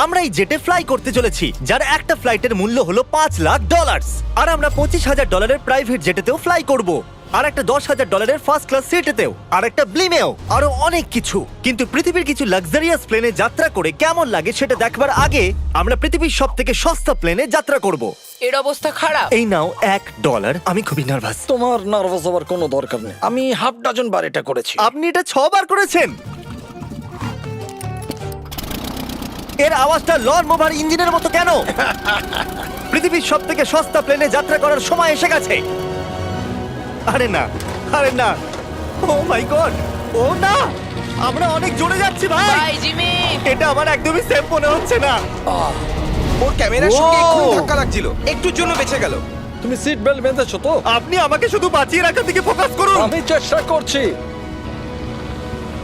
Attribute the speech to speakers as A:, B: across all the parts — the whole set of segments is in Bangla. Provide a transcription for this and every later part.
A: আমরা এই জেটে ফ্লাই করতে চলেছি, যার একটা ফ্লাইটের মূল্য হলো $5,00,000। আর আমরা $25,000 প্রাইভেট জেটেতেও ফ্লাই করব, আর একটা $10,000 ফার্স্ট ক্লাস সিটেতেও, আর একটা ব্লিমেও, আরো অনেক কিছু। কিন্তু পৃথিবীর কিছু লাক্সারিয়াস প্লেনে যাত্রা করে কেমন লাগে সেটা দেখবার আগে আমরা পৃথিবীর সব থেকে সস্তা প্লেনে যাত্রা করব।
B: এর অবস্থা খারাপ।
A: এই নাও $1। আমি খুবই নার্ভাস।
C: তোমার নার্ভাস হওয়ার কোনো দরকার নেই, আমি হাফ ডজন বার এটা করেছি।
A: আপনি এটা 6 বার করেছেন। এর আওয়াজটা লন মোভার ইঞ্জিনের মতো কেন? পৃথিবীর সব থেকে সস্তা প্লেনে যাত্রা করার সময় এসে গেছে। আরে না, আরে না, ও মাই গড, ও না, আমরা অনেক জোরে যাচ্ছি ভাই।
B: Bye Jimmy.
A: এটা আমার একদমই সেফ মনে হচ্ছে না।
D: ওর ক্যামেরার সঙ্গে
A: Wow!
D: এক্ষুনি ধাক্কা লাগছিল, একটুর জন্য বেঁচে গেল।
C: তুমি সিট বেল্ট বেঁধেছো তো?
A: আপনি আমাকে শুধু বাঁচিয়ে রাখার দিকে ফোকাস করুন।
C: আমি চেষ্টা করছি।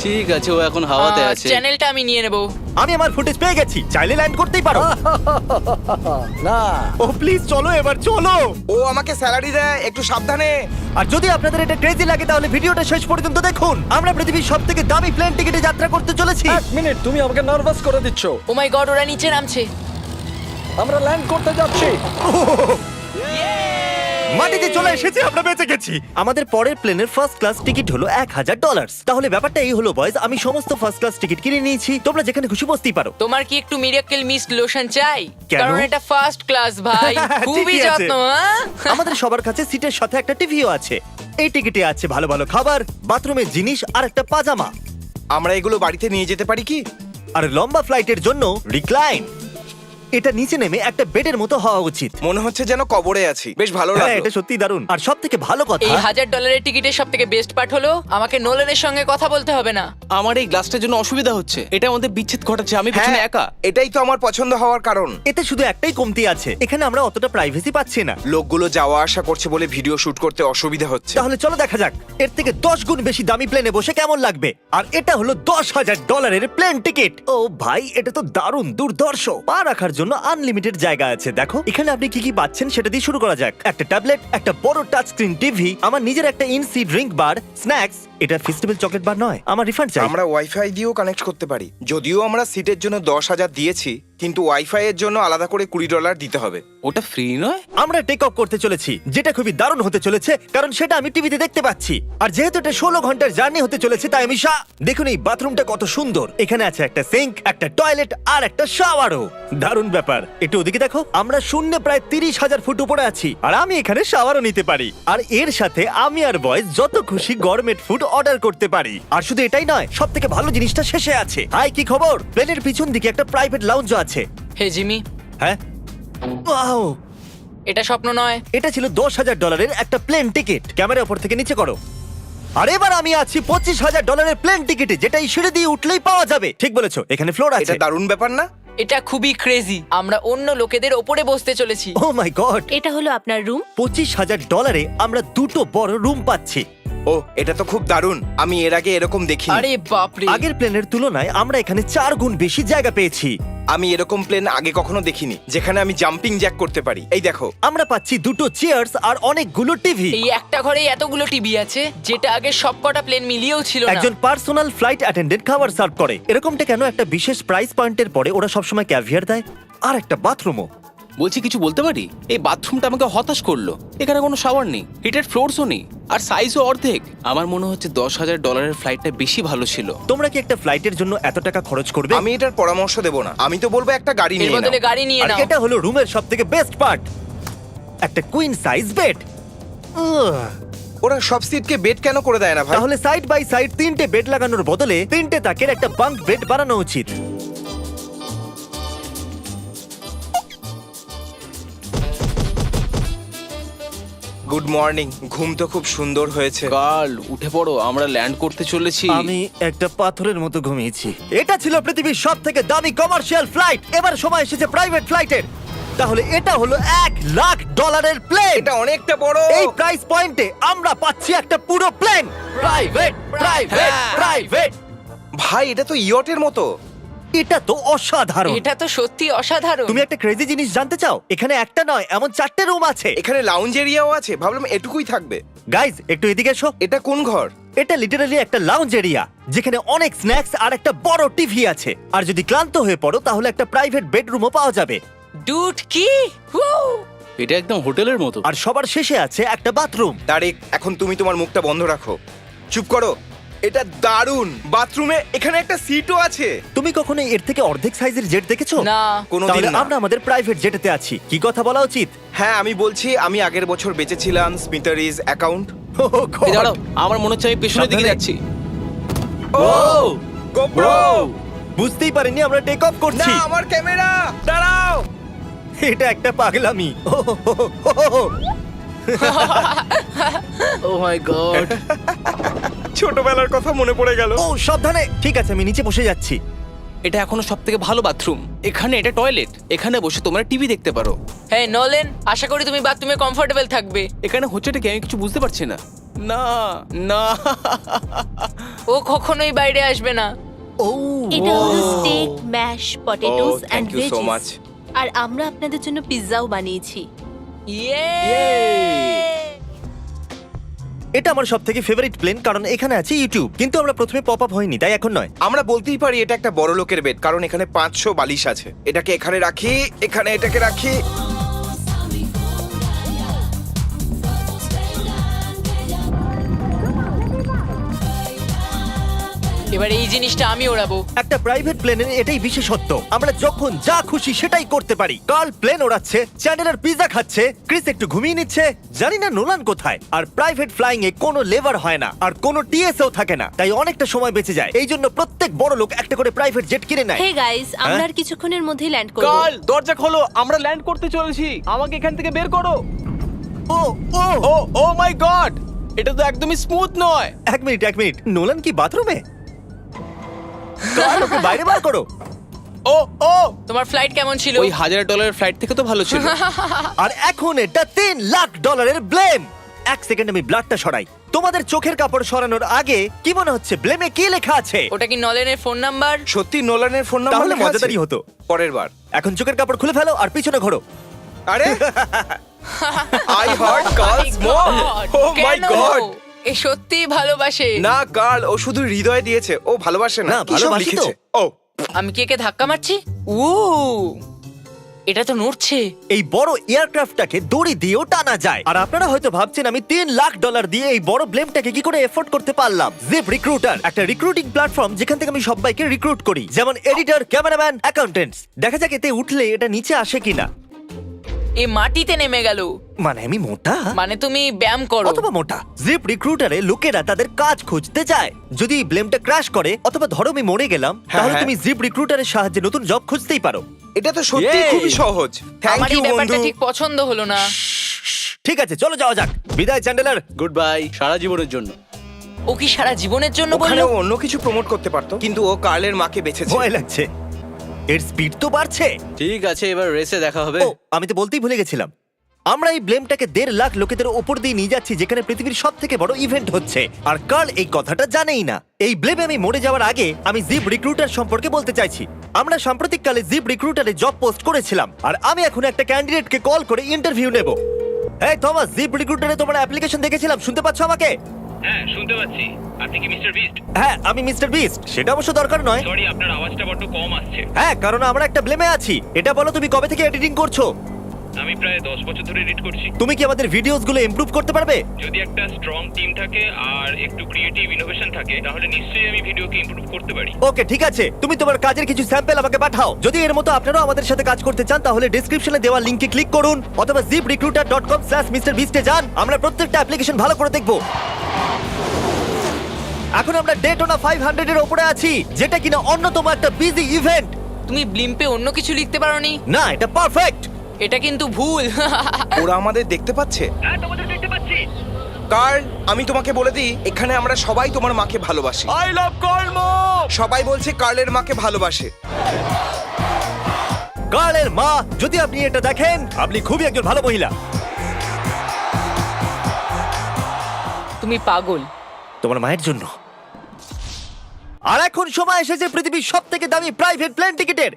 E: ঠিক আছে, ও এখন হাওয়াতে আছে।
B: চ্যানেলটা আমি নিয়ে নেব।
A: আমি আমার ফুটেজ পেয়ে গেছি, চাইলে ল্যান্ড করতেই পারো।
C: না,
A: ও প্লিজ চলো, এবার চলো।
D: ও আমাকে স্যালারি দেয়, একটু সাবধানে।
A: আর যদি আপনাদের এটা ক্রেজি লাগে তাহলে ভিডিওটা শেষ পর্যন্ত দেখুন। আমরা পৃথিবীর সব থেকে দামি প্লেন টিকিটে যাত্রা করতে চলেছি।
C: এক মিনিট, তুমি আমাকে নার্ভাস করে দিচ্ছ।
B: ও মাই গড, ওরা নিচে নামছে।
C: আমরা ল্যান্ড করতে যাচ্ছি।
A: মাটিতে চলে এসেছি, আমরা বেঁচে গেছি। আমাদের পরের প্লেনের ফার্স্ট ক্লাস টিকিট হলো $1,000। তাহলে ব্যাপারটা এই হলো বয়স, আমি সমস্ত ফার্স্ট ক্লাস টিকিট কিনে নিয়েছি, তোমরা যেখানে খুশি বসতেই পারো।
B: তোমার কি একটু মিরাকেল মিস্ট লোশন চাই?
A: কেন?
B: কারণ এটা ফার্স্ট ক্লাস ভাই, খুবই
A: ঠিকই আছে।
B: যত্ন। হ্যাঁ?
A: আমাদের সবার কাছে সিটের সাথে একটা টিভিও আছে। এই টিকিটে আছে ভালো ভালো খাবার, বাথরুমের জিনিস আর একটা পাজামা।
D: আমরা এগুলো বাড়িতে নিয়ে যেতে পারি কি?
A: আর লম্বা ফ্লাইটের জন্য রিক্লাইন। এটা নিচে নেমে একটা বেডের মতো হওয়া উচিত।
D: মনে হচ্ছে যেন কবরে আছি, বেশ ভালো
A: হ্যাঁ,
D: লাগলো।
A: এটা সত্যি দারুণ। আর সব থেকে ভালো কথা,
B: এই $1,000 টিকিটের সব থেকে বেস্ট পার্ট হলো আমাকে নোলানের সঙ্গে কথা বলতে হবে না।
E: আমার এই গ্লাসটার জন্য অসুবিধা হচ্ছে, এটা আমাদের বিচ্ছেদ ঘটাচ্ছে। আমি পিছনে
D: হ্যাঁ,
E: একা।
D: এটাই তো আমার পছন্দ হওয়ার কারণ।
A: এতে শুধু একটাই কমতি আছে, এখানে আমরা অতটা প্রাইভেসি পাচ্ছি না।
D: লোকগুলো যাওয়া আসা করছে বলে ভিডিও শুট করতে অসুবিধা হচ্ছে।
A: তাহলে চলো দেখা যাক এর থেকে 10 গুণ বেশি দামি প্লেনে বসে কেমন লাগবে। আর এটা হলো $10,000 প্লেন টিকিট। ও ভাই, এটা তো দারুণ দুর্ধর্ষ। পা রাখার জন্য আনলিমিটেড জায়গা আছে। দেখো এখানে আপনি কি কি পাচ্ছেন সেটা দিয়ে শুরু করা যাক। একটা ট্যাবলেট, একটা বড় টাচ স্ক্রিন টিভি, আমার নিজের একটা ইনসি ড্রিঙ্ক বার, স্ন্যাক্স। এটা ফেস্টিভ্যাল চকলেট বার নয়, আমার রিফান্ড চাই।
D: আমরা ওয়াইফাই দিয়েও কানেক্ট করতে পারি। যদিও আমরা সিটের জন্য 10,000 দিয়েছি, কিন্তু ওয়াইফাই এর জন্য আলাদা করে $20 দিতে হবে।
E: ওটা ফ্রি নয়?
A: আমরা টেক অফ করতে চলেছি, যেটা খুবই দারুণ হতে চলেছে, কারণ সেটা আমি টিভিতে দেখতে পাচ্ছি। আর যেহেতু এটা 16 ঘন্টার জার্নি হতে চলেছে, তাই আমি দেখুন এই বাথরুমটা কত সুন্দর। এখানে আছে একটা সিঙ্ক, একটা টয়লেট আর একটা শাওয়ারও। দারুণ ব্যাপার। একটু ওদিকে দেখো, আমরা শূন্যে প্রায় 30,000 ফুট উপরে আছি, আর আমি এখানে শাওয়ারও নিতে পারি। আর এর সাথে আমি আর বয়েজ যত খুশি গরমেট ফুড অর্ডার করতে পারি। আর শুধু এটাই নয়, সব থেকে ভালো জিনিসটা শেষে আছে। হাই, কি খবর? প্লেনের পিছন দিকে একটা প্রাইভেট লাউঞ্জও আছে।
B: হে জিমি,
A: হ্যাঁ, ওয়াও,
B: এটা স্বপ্ন নয়।
A: এটা ছিল $10,000 একটা প্লেন টিকিট। ক্যামেরা উপর থেকে নিচে করো। আর এবার আমি আছি $25,000 প্লেন টিকিটে, যেটা এই সিঁড়ি দিয়ে উঠলেই পাওয়া যাবে। ঠিক বলেছো, এখানে ফ্লোর আছে।
D: এটা দারুণ ব্যাপার না?
B: এটা খুবই ক্রেজি। আমরা অন্য লোকেদের ওপরে বসতে চলেছি।
A: ও মাই গড,
F: এটা হলো আপনার রুম।
A: $25,000 আমরা দুটো বড় রুম পাচ্ছি।
D: ও, এটা তো খুব দারুণ। আমি এর আগে এরকম দেখিনি।
B: আরে বাপরে।
A: আগের প্লেনের তুলনায় আমরা এখানে 4 গুণ বেশি জায়গা পেয়েছি।
D: আমি এরকম প্লেন আগে কখনো দেখিনি যেখানে আমি জাম্পিং জ্যাক করতে পারি। এই দেখো,
A: আমরা পাচ্ছি দুটো চেয়ার্স আর অনেকগুলো টিভি।
B: এই একটা ঘরে এতগুলো টিভি আছে, যেটা আগে সবকটা প্লেন মিলিয়েও ছিল না।
A: একজন পার্সোনাল ফ্লাইট অ্যাটেন্ডেন্ট খাবার সার্ভ করে। এরকমটা কেন? একটা বিশেষ প্রাইস পয়েন্টের পরে ওরা সবসময় ক্যাভিয়ার দেয়। আর একটা বাথরুমও।
E: বলছি, কিছু বলতে পারি? এই বাথরুমটা আমাকে হতাশ করলো। এখানে কোনো শাওয়ার নেই, হিটেড ফ্লোরসও নেই, আর সাইজও অর্ধেক। আমার মনে হচ্ছে $10,000 ফ্লাইটটা বেশি ভালো ছিল।
A: তোমরা কি একটা ফ্লাইটের জন্য এত টাকা খরচ করবে?
D: আমি এটার পরামর্শ দেব না। আমি তো বলবো একটা গাড়ি
B: এর
D: নিয়ে
B: বদলে
D: নাও।
B: গাড়ি নিয়ে
A: আর
B: নাও।
A: এটা হলো রুমের সবথেকে বেস্ট পার্ট, একটা কুইন সাইজ বেড।
D: ওরা সব সিটকে বেড কেন করে দেয় না ভাই?
A: তাহলে সাইড বাই সাইড 3টে বেড লাগানোর বদলে 3টে তাকের একটা বাঙ্ক বেড বানানো উচিত।
D: Good morning. ঘুম তো খুব সুন্দর হয়েছে।
E: কাল উঠে পড়ো, আমরা ল্যান্ড করতে চলেছি।
A: আমি একটা পাথরের মতো ঘুমিয়েছি। এটা ছিল পৃথিবীর সব থেকে দামি কমার্শিয়াল ফ্লাইট। এবার সময় এসেছে প্রাইভেট ফ্লাইটের। তাহলে এটা হলো $1,00,000 প্লেন।
D: এটা অনেকটা বড়।
A: এই প্রাইস পয়েন্টে আমরা পাচ্ছি একটা পুরো প্লেন। Private, private, private.
D: ভাই, এটা তো ইয়টের মতো।
A: এটা তো অসাধারণ।
B: এটা তো সত্যি অসাধারণ।
A: তুমি একটা ক্রেজি জিনিস জানতে চাও? এখানে একটা নয়, এমন 4টে রুম আছে।
D: এখানে লাউঞ্জ এরিয়াও আছে। ভাবলাম এটুকুই থাকবে।
A: গাইজ, একটু এদিকে এসো।
D: এটা কোন ঘর?
A: এটা লিটারালি একটা লাউঞ্জ এরিয়া যেখানে অনেক স্ন্যাক্স আর একটা বড় টিভি আছে। আর যদি ক্লান্ত হয়ে পড়ো তাহলে একটা প্রাইভেট বেডরুমও পাওয়া যাবে।
B: ডুড কি Woo!
E: এটা একদম হোটেলের মতো।
A: আর সবার শেষে আছে একটা বাথরুম।
D: তারিক, এখন তুমি তোমার মুখটা বন্ধ রাখো। চুপ করো। এটা দারুণ। বাথরুমে এখানে একটা সিটও আছে।
A: তুমি কখনো এর থেকে অর্ধেক সাইজের জেট দেখেছো?
B: না।
D: কোনোদিন
A: তাহলে
D: না।
A: আমরা আমাদের প্রাইভেট জেটেতে আছি, কি কথা বলা উচিত?
D: হ্যাঁ, আমি বলছি আমি আগের বছর বেঁচেছিলাম স্মিটারিজ অ্যাকাউন্ট।
E: এই দাঁড়াও, আমার মনে হচ্ছে আমি পেছনের দিকে
A: সাবধানে।
E: যাচ্ছি।
D: ও গোপ্রো।
A: বুঝতেই পারিনি আমরা টেক অফ
D: না,
A: করছি।
D: আমার ক্যামেরা। দাঁড়াও।
A: এটা একটা পাগলামি।
E: ও মাই গড।
D: ছোটবেলার কথা মনে পড়ে গেল।
A: ও সাবধানে। ঠিক আছে, আমি নিচে বসে যাচ্ছি।
E: এটা এখনো সবথেকে ভালো বাথরুম। এখানে এটা টয়লেট, এখানে বসে তোমরা টিভি দেখতে পারো।
B: হ্যাঁ নোলেন, আশা করি তুমি বাথরুমে কমফোর্টেবল থাকবে।
E: এখানে হচ্ছেটা কি আমি কিছু বুঝতে পারছি না। না না।
B: ও কখনোই বাইরে আসবে না।
A: ও
F: এটা হলো steak, mash, potatoes
D: Oh,
F: and
D: thank you so much.
F: Veggies. আর আমরা আপনাদের জন্য পিৎজাও বানিয়েছি।
B: ইয়ে
A: এটা আমার সবথেকে ফেভারিট প্লেন, কারণ এখানে আছে ইউটিউব। কিন্তু আমরা প্রথমে পপ আপ হয়নি, তাই এখন নয়।
D: আমরা বলতেই পারি এটা একটা বড় লোকের বেড, কারণ এখানে 500 বালিশ আছে। এটাকে এখানে রাখি, এখানে এটাকে রাখি।
B: এবার এই জিনিসটা আমি ওড়াবো।
A: একটা প্রাইভেট প্লেনের এটাই বিশেষত্ব, আমরা যখন যা খুশি সেটাই করতে পারি। কার্ল প্লেন ওড়াচ্ছে, চ্যান্ডেলার পিৎজা খাচ্ছে, ক্রিস একটু ঘুমিয়ে নিচ্ছে, জানি না নোলান কোথায়। আর প্রাইভেট ফ্লাইং এ কোনো লেবার হয় না আর কোনো টিএসও থাকে না, তাই অনেকটা সময় বেঁচে যায়। এই জন্য প্রত্যেক বড় লোক একটা করে প্রাইভেট জেট কিনে নেয়।
F: হে গাইস, আমরা
A: হ্যাঁ?
F: আর কিছুক্ষণের মধ্যেই ল্যান্ড করব।
E: কাল দরজা খোলো, আমরা ল্যান্ড করতে চলেছি। আমাকে এখান থেকে বের করো।
A: ও ও
E: ও ও মাই গড, এটা তো একদমই স্মুথ নয়।
A: এক মিনিট, নোলান কি বাথরুমে? কার্ল, ওকে বাইরে বার করো।
E: ও ও,
B: তোমার ফ্লাইট কেমন ছিল?
E: ওই $1000 ফ্লাইট থেকে তো ভালো ছিল।
A: আর এখন এটা $3 লাখ ব্লেম। এক সেকেন্ড আমি ব্লাডটা সরাই। তোমাদের চোখের কাপড় সরানোর আগে কি মনে হচ্ছে ব্লেমে কি লেখা আছে?
B: ওটা কি নলেনের ফোন নাম্বার?
D: সত্যি নোলানের ফোন নাম্বার
A: তাহলে
D: লেখা আছে?
A: মজাদারই হতো।
D: পরের বার।
A: এখন চোখের কাপড় খুলে ফেলো আর পিছনে ঘোরো।
D: আরে আই হার্ট কার্লস মম। ও মাই
B: কেন?
D: গড।
B: এ সত্যি ভালোবাসে।
D: না কার্ল, ও শুধু হৃদয় দিয়েছে, ও ভালোবাসে না।
A: না,
D: কি সব
A: ভালোবাসি তো।
D: লিখেছে? ও
B: আমি কি একে ধাক্কা মারছি? উ এটা তো নড়ছে।
A: এই বড় এয়ারক্রাফটটাকে দড়ি দিয়েও টানা যায়। আর আপনারা হয়তো ভাবছেন আমি $3 লাখ দিয়ে এই বড় ব্লেমটাকে কি করে এফোর্ড করতে পারলাম। জিপ রিক্রুটার একটা রিক্রুটিং প্ল্যাটফর্ম যেখান থেকে আমি সবাইকে রিক্রুট করি, যেমন এডিটর, ক্যামেরাম্যান, অ্যাকাউন্টেন্টস। দেখা যাক এতে উঠলে এটা নিচে আসে কিনা।
B: এ মাটিতে নেমে গেল।
A: মানে আমি মোটা
B: মানে তুমি ব্যায়াম করো।
A: অথবা মোটা। জিপ রিক্রুটারে লোকেরা তাদের কাজ খুঁজতে যায়। যদি ব্লেমটা ক্র্যাশ করে অথবা ধরো আমি মরে গেলাম, তাহলে
D: হ্যাঁ।
A: তুমি জিপ রিক্রুটারের সাহায্যে নতুন জব খুঁজতেই পারো।
D: এটা তো সত্যি
A: Yay!
D: খুবই সহজ। থ্যাংক
B: আমার
D: ইউ
B: এই ব্যাপারটা
D: বন্ধু।
B: ঠিক পছন্দ হলো না।
A: ঠিক আছে, চলো যাওয়া যাক। বিদায় চ্যান্ডেলার।
E: গুড বাই, সারা জীবনের জন্য।
B: ও কি সারা জীবনের জন্য
D: ওখানে
B: বললো?
D: ও অন্য কিছু প্রমোট করতে পারতো, কিন্তু ও কার্লের মাকে বেঁচেছে।
A: ভয় লাগছে। এর স্পিড তো বাড়ছে।
E: ঠিক আছে, এবার রেসে দেখা হবে।
A: ও, আমি তো বলতেই ভুলে গেছিলাম। আমরা এই ব্লেমটাকে 1.5 লাখ লোকেদের উপর দিয়ে নিয়ে যাচ্ছি, যেখানে পৃথিবীর সব থেকে বড় ইভেন্ট হচ্ছে। আর কার্ল এই কথাটা জানেই না। এই ব্লেমে আমি মরে যাওয়ার আগে আমি জিপ রিক্রুটার সম্পর্কে বলতে চাইছি। আমরা সাম্প্রতিককালে জিপ রিক্রুটারে জব পোস্ট করেছিলাম, আর আমি এখন একটা ক্যান্ডিডেটকে কল করে ইন্টারভিউ নেব। এই থমাস, জিপ রিক্রুটারে তোমার অ্যাপ্লিকেশন দেখেছিলাম, শুনতে পাচ্ছ আমাকে?
G: হ্যাঁ শুনতে পাচ্ছি। আপনি কি মিস্টার বিস্ট?
A: হ্যাঁ, আমি মিস্টার বিস্ট। সেটা অবশ্য দরকার নয়।
G: সরি, আপনার আওয়াজটা বড্ড কম আসছে।
A: হ্যাঁ, কারণ আমরা একটা ব্লেমে আছি। এটা বলো, তুমি কবে থেকে এডিটিং করছো?
G: আমি প্রায় 10 বছর ধরে এডিট করছি।
A: তুমি কি আমাদের ভিডিওসগুলো ইমপ্রুভ করতে পারবে?
G: যদি একটা স্ট্রং টিম থাকে আর একটু ক্রিয়েটিভ ইনোভেশন থাকে, তাহলে নিশ্চয়ই আমি ভিডিওকে ইমপ্রুভ করতে পারি।
A: ওকে, ঠিক আছে। তুমি তোমার কাজের কিছু স্যাম্পল আমাকে পাঠাও। যদি এর মতো আপনারাও আমাদের সাথে কাজ করতে চান, তাহলে ডেসক্রিপশনে দেওয়া লিংকে ক্লিক করুন অথবা ziprecruiter.com/MrBeast এ যান। আমরা প্রত্যেকটা অ্যাপ্লিকেশন ভালো করে দেখব। এখন আমরা ডেটোনা 500 এর উপরে আছি, যেটা কিনা অন্যতম একটা বিজি ইভেন্ট।
B: তুমি ব্লিম্পে অন্য কিছু লিখতে পারোনি?
A: না, এটা পারফেক্ট।
B: এটা কিন্তু ভুল।
D: ওরা আমাদের দেখতে পাচ্ছে।
G: হ্যাঁ, তোমাদের দেখতে পাচ্ছি।
D: কার্ল, আমি তোমাকে বলে দিই, এখানে আমরা সবাই তোমার মাকে ভালোবাসি।
E: আই লাভ কর্ম।
D: সবাই বলছে কার্লের মাকে ভালোবাসে।
A: কার্লের মা, যদি আপনি এটা দেখেন, আপনি খুবই একজন ভালো মহিলা।
B: তুমি পাগল।
A: তোমার মায়ের জন্য। আর এখন সময় এসেছে পৃথিবীর সবথেকে দামি প্রাইভেট প্লেন টিকিটের।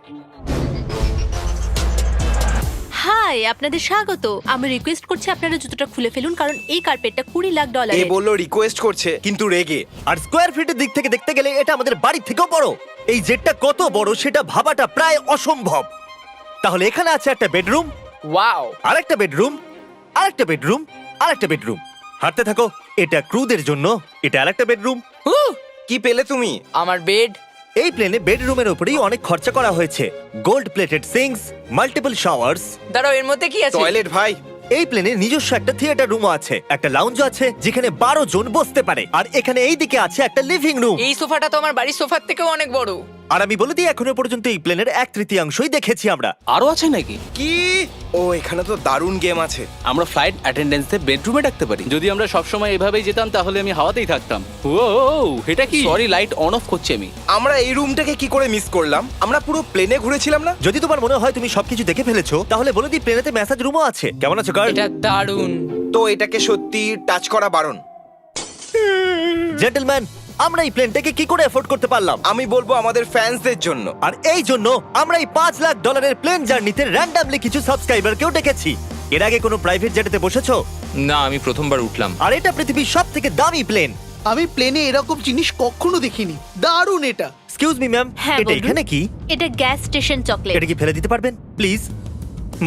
F: হাই, হাই, আপনাদের স্বাগত। আমি রিকোয়েস্ট করছি আপনারা জুতোটা খুলে ফেলুন, কারণ এই কার্পেটটা $20 লাখ।
D: এ বললো রিকোয়েস্ট করছে কিন্তু রেগে।
A: আর স্কোয়ার ফিটের দিক থেকে দেখতে গেলে এটা আমাদের বাড়ির থেকেও বড়। এই জেটটা কত বড় সেটা ভাবাটা প্রায় অসম্ভব। তাহলে এখানে আছে একটা বেডরুম,
B: ওয়াও।
A: আরেকটা বেডরুম, আরেকটা বেডরুম, আরেকটা বেডরুম। হাঁটতে থাকো। এটা ক্রুদের জন্য, এটা আরেকটা বেডরুম।
D: কি পেলে তুমি?
B: আমার বেড।
A: এই প্লেনে বেডরুমের উপরেই অনেক খরচা করা হয়েছে। Gold plated syncs, multiple showers.
B: দাঁড়াও, এর মধ্যে কি আছে?
D: টয়লেট ভাই।
A: এই প্লেনে নিজস্ব একটা থিয়েটার রুমও আছে, একটা লাউঞ্জ আছে যেখানে 12 জন বসতে পারে, আর এখানে এই দিকে আছে একটা লিভিং রুম।
B: এই সোফাটা তো আমার বাড়ির সোফার থেকেও অনেক বড়।
A: আর আমি বলে দিই, এখনো পর্যন্ত এই প্লেনের 1/3 দেখেছি আমরা।
E: আরো আছে নাকি?
D: কি? ও এখানে তো দারুণ গেম আছে।
E: আমরা ফ্লাইট অ্যাটেন্ডেন্সদের বেডরুমে ডাকতে পারি। যদি আমরা সবসময় এভাবেই যেতাম তাহলে আমি হাওয়াতেই থাকতাম। ও এটা কি? সরি, লাইট অন অফ করছি আমি।
D: আমরা এই রুমটাকে কি করে মিস করলাম? আমরা পুরো প্লেনে ঘুরেছিলাম না?
A: যদি তোমার মনে হয় তুমি সবকিছু দেখে ফেলেছো, তাহলে বলে দিই প্লেনেতে ম্যাসাজ রুমও আছে। কেমন আছো গার্ল?
B: এটা দারুণ।
D: তো এটাকে সত্যি টাচ করা বারণ।
A: জেন্টলম্যান, আমরা এই প্লেনটাকে কি করে এফোর্ড করতে পারলাম?
D: আমি বলবো আমাদের ফ্যান্সদের জন্য।
A: আর এই জন্য আমরা এই $5 লাখ প্লেন জার্নিতে র্যান্ডমলি কিছু সাবস্ক্রাইবারকেও ডেকেছি। এর আগে কোনো প্রাইভেট জেটেতে বসেছো?
H: না, আমি প্রথমবার উঠলাম।
A: আর এটা পৃথিবীর সব থেকে দামি প্লেন।
I: আমি প্লেনে এরকম জিনিস কখনো দেখিনি। দারুণ এটা।
A: এক্সকিউজ মি ম্যাম,
F: হ্যাঁ,
A: এটা
F: বলুন।
A: এখানে কি?
F: এটা গ্যাস স্টেশন চকলেট।
A: এটা কি ফেলে দিতে পারবেন প্লিজ?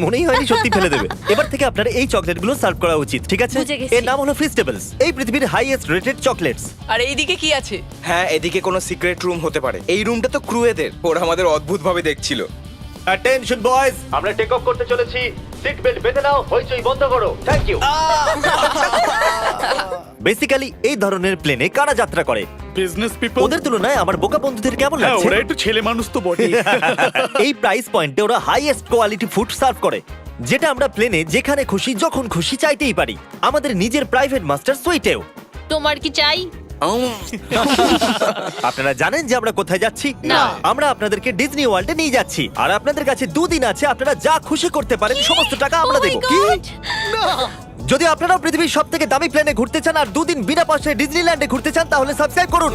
A: মনেই হয়নি সত্যি ফেলে দেবে। এবার থেকে আপনার এই চকলেটগুলো সার্ভ করা উচিত, ঠিক আছে?
F: বুঝে গেছি।
A: এর নাম হলো ফিস্টেবলস, এই পৃথিবীর হাইয়েস্ট রেটেড চকলেটস।
B: আর এইদিকে কি আছে?
D: হ্যাঁ, এদিকে কোনো সিক্রেট রুম হতে পারে। এই রুমটা তো ক্রুয়েদের। ওরা আমাদের অদ্ভুত ভাবে দেখছিল।
A: অ্যাটেনশন বয়েজ, আমরা টেক অফ করতে চলেছি। সিট বেল্ট বেঁধে নাও, হইচই বন্ধ করো। Thank you. বেসিক্যালি এই ধরনের প্লেনে কারা যাত্রা করে?
J: Business people.
A: ওদের তুলনায় আমার বোকা বন্ধুদের কেমন
J: হ্যাঁ,
A: লাগছে?
J: ওরা একটু ছেলে মানুষ তো বটে।
A: এই প্রাইস পয়েন্টে ওরা হাইয়েস্ট কোয়ালিটি ফুড সার্ভ করে, যেটা আমরা প্লেনে যেখানে খুশি যখন খুশি চাইতেই পারি। আমাদের নিজের প্রাইভেট মাস্টার সুইটেও।
F: তোমার কি চাই?
A: আপনারা জানেন যে আমরা কোথায় যাচ্ছি?
F: না।
A: আমরা আপনাদেরকে ডিজনি ওয়ার্ল্ডে নিয়ে যাচ্ছি, আর আপনাদের কাছে 2 দিন আছে। আপনারা যা খুশি করতে পারেন, সমস্ত টাকা আমরা
F: Oh my
A: দেবো।
F: God!
A: যদি আপনারাও পৃথিবীর সব থেকে দামি প্লেনে ঘুরতে চান আর 2 দিন বিনা পয়সায় ডিজনিল্যান্ডে ঘুরতে চান, তাহলে সাবস্ক্রাইব করুন।